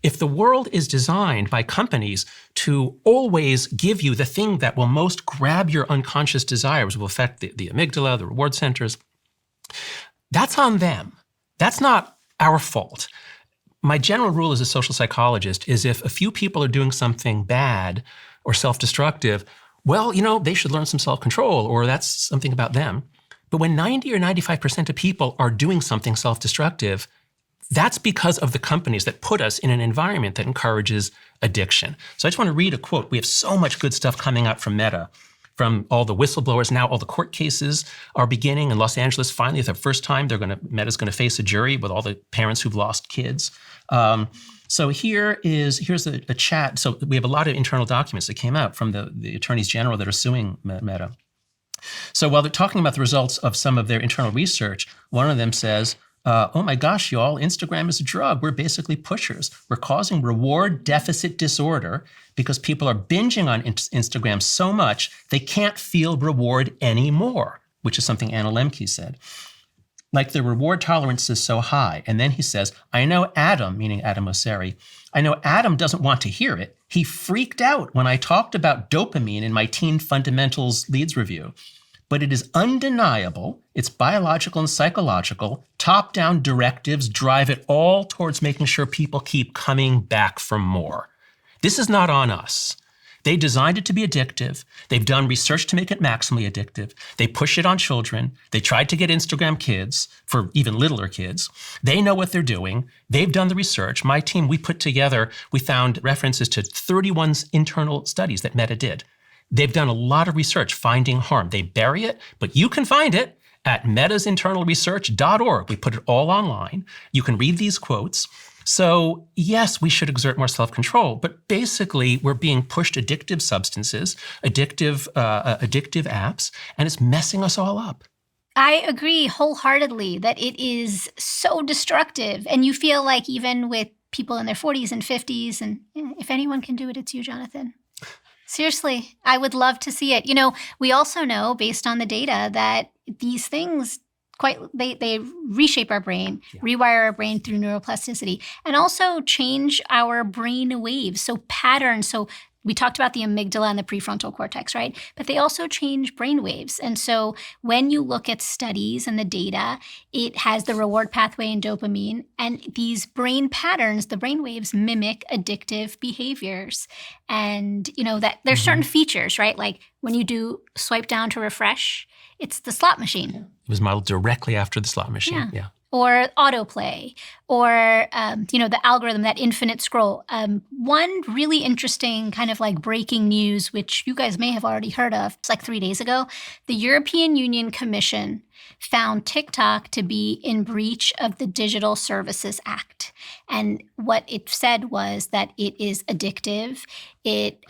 If the world is designed by companies to always give you the thing that will most grab your unconscious desires, will affect the amygdala, the reward centers, that's on them. That's not our fault. My general rule as a social psychologist is if a few people are doing something bad or self-destructive, well, they should learn some self-control, or that's something about them. But when 90 or 95% of people are doing something self-destructive, that's because of the companies that put us in an environment that encourages addiction. So I just want to read a quote. We have so much good stuff coming out from Meta, from all the whistleblowers. Now all the court cases are beginning in Los Angeles. Finally, for the first time, Meta's going to face a jury with all the parents who've lost kids. So here's a chat. So we have a lot of internal documents that came out from the attorneys general that are suing Meta. So while they're talking about the results of some of their internal research, one of them says, oh my gosh, y'all, Instagram is a drug. We're basically pushers. We're causing reward deficit disorder because people are binging on Instagram so much they can't feel reward anymore, which is something Anna Lemke said. Like the reward tolerance is so high. And then he says, I know Adam, meaning Adam Mosseri, I know Adam doesn't want to hear it. He freaked out when I talked about dopamine in my Teen Fundamentals Leads review. But it is undeniable, it's biological and psychological, top-down directives drive it all towards making sure people keep coming back for more. This is not on us. They designed it to be addictive. They've done research to make it maximally addictive. They push it on children. They tried to get Instagram kids for even littler kids. They know what they're doing. They've done the research. My team, we found references to 31 internal studies that Meta did. They've done a lot of research finding harm. They bury it, but you can find it at metasinternalresearch.org. We put it all online. You can read these quotes. So yes, we should exert more self-control, but basically we're being pushed addictive substances, addictive apps, and it's messing us all up. I agree wholeheartedly that it is so destructive. And you feel like even with people in their 40s and 50s, and if anyone can do it, it's you, Jonathan. Seriously, I would love to see it. We also know based on the data that these things they reshape our brain, rewire our brain through neuroplasticity, and also change our brain waves. So patterns. So we talked about the amygdala and the prefrontal cortex, right? But they also change brain waves. And so when you look at studies and the data, it has the reward pathway and dopamine. And these brain patterns, the brain waves, mimic addictive behaviors. And, that there's certain features, right? Like when you do swipe down to refresh, it's the slot machine. It was modeled directly after the slot machine. Yeah. Or autoplay, or, the algorithm, that infinite scroll. One really interesting kind of like breaking news, which you guys may have already heard of, it's like 3 days ago, the European Union Commission found TikTok to be in breach of the Digital Services Act. And what it said was that it is addictive. It,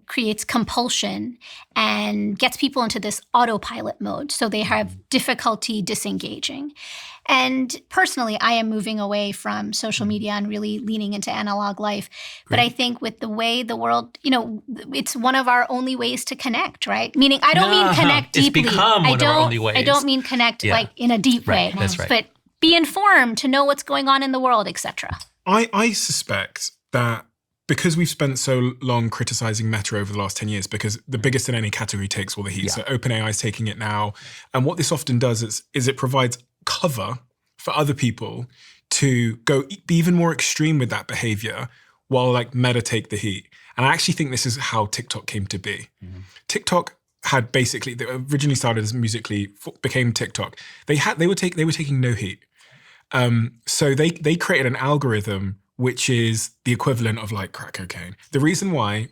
creates compulsion and gets people into this autopilot mode. So they have difficulty disengaging. And personally, I am moving away from social media and really leaning into analog life. Great. But I think with the way the world, it's one of our only ways to connect, right? Meaning, I don't mean connect deeply. It's become one of our only ways. I don't mean connect like in a deep way. That's right. But be informed to know what's going on in the world, etc. I suspect that because we've spent so long criticizing Meta over the last 10 years, because the biggest in any category takes all the heat. Yeah. So OpenAI is taking it now. And what this often does is it provides cover for other people to be even more extreme with that behavior while like Meta take the heat. And I actually think this is how TikTok came to be. Mm-hmm. TikTok had basically, they originally started as Musical.ly, became TikTok. They were taking no heat. So they created an algorithm which is the equivalent of like crack cocaine. The reason why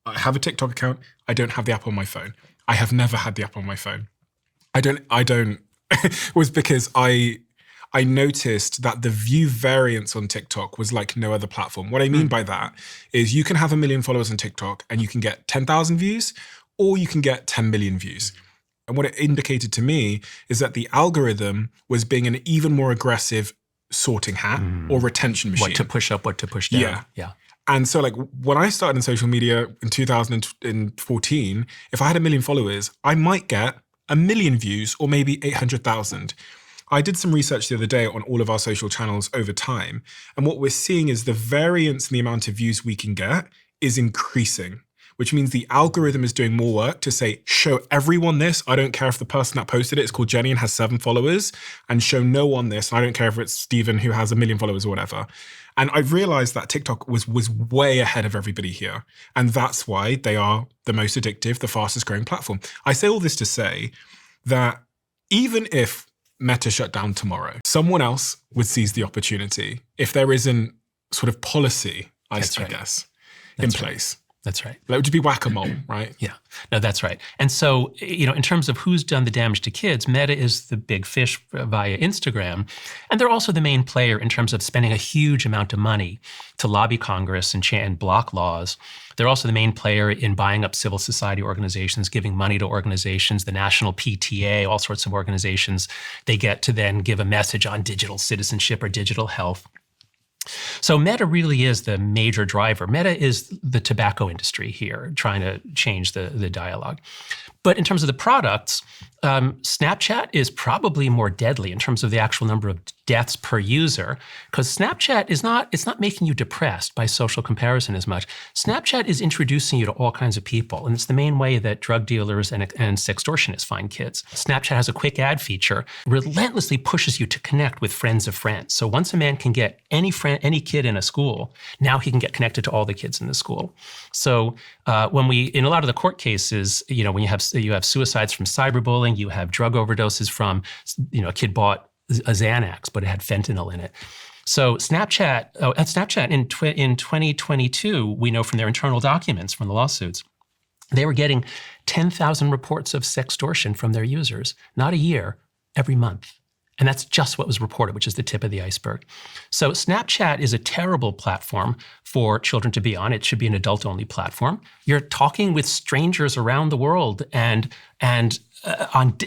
I have a TikTok account, I don't have the app on my phone. I have never had the app on my phone. I don't was because I noticed that the view variance on TikTok was like no other platform. What I mean by that is you can have 1 million followers on TikTok and you can get 10,000 views, or you can get 10 million views. And what it indicated to me is that the algorithm was being an even more aggressive sorting hat or retention machine. What to push up, what to push down. Yeah. And so like when I started in social media in 2014, if I had 1 million followers, I might get 1 million views or maybe 800,000. I did some research the other day on all of our social channels over time. And what we're seeing is the variance in the amount of views we can get is increasing, which means the algorithm is doing more work to say, show everyone this. I don't care if the person that posted it is called Jenny and has 7 followers, and show no one this. I don't care if it's Stephen who has 1 million followers or whatever. And I've realized that TikTok was way ahead of everybody here. And that's why they are the most addictive, the fastest growing platform. I say all this to say that even if Meta shut down tomorrow, someone else would seize the opportunity if there isn't sort of policy, I guess, in place. That's right. That would just be whack-a-mole, right? Yeah, no, that's right. And so, in terms of who's done the damage to kids, Meta is the big fish via Instagram. And they're also the main player in terms of spending a huge amount of money to lobby Congress and block laws. They're also the main player in buying up civil society organizations, giving money to organizations, the National PTA, all sorts of organizations. They get to then give a message on digital citizenship or digital health. So Meta really is the major driver. Meta is the tobacco industry here, trying to change the dialogue. But in terms of the products, Snapchat is probably more deadly in terms of the actual number of deaths per user, because Snapchat it's not making you depressed by social comparison as much. Snapchat is introducing you to all kinds of people, and it's the main way that drug dealers and sextortionists find kids. Snapchat has a quick ad feature, relentlessly pushes you to connect with friends of friends. So once a man can get any kid in a school, now he can get connected to all the kids in the school. So in a lot of the court cases, when you have suicides from cyberbullying, you have drug overdoses from, a kid bought a Xanax, but it had fentanyl in it. So Snapchat in 2022, we know from their internal documents from the lawsuits, they were getting 10,000 reports of sextortion from their users, not a year, every month. And that's just what was reported, which is the tip of the iceberg. So Snapchat is a terrible platform for children to be on. It should be an adult-only platform. You're talking with strangers around the world and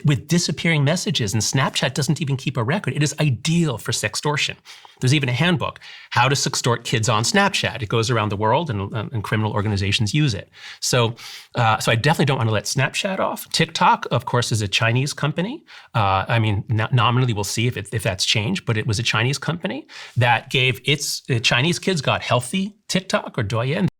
with disappearing messages, and Snapchat doesn't even keep a record. It is ideal for sextortion. There's even a handbook, How to Sextort Kids on Snapchat. It goes around the world, and criminal organizations use it. So I definitely don't want to let Snapchat off. TikTok, of course, is a Chinese company. Nominally, we'll see if that's changed, but it was a Chinese company that gave its Chinese kids got healthy TikTok or Douyin.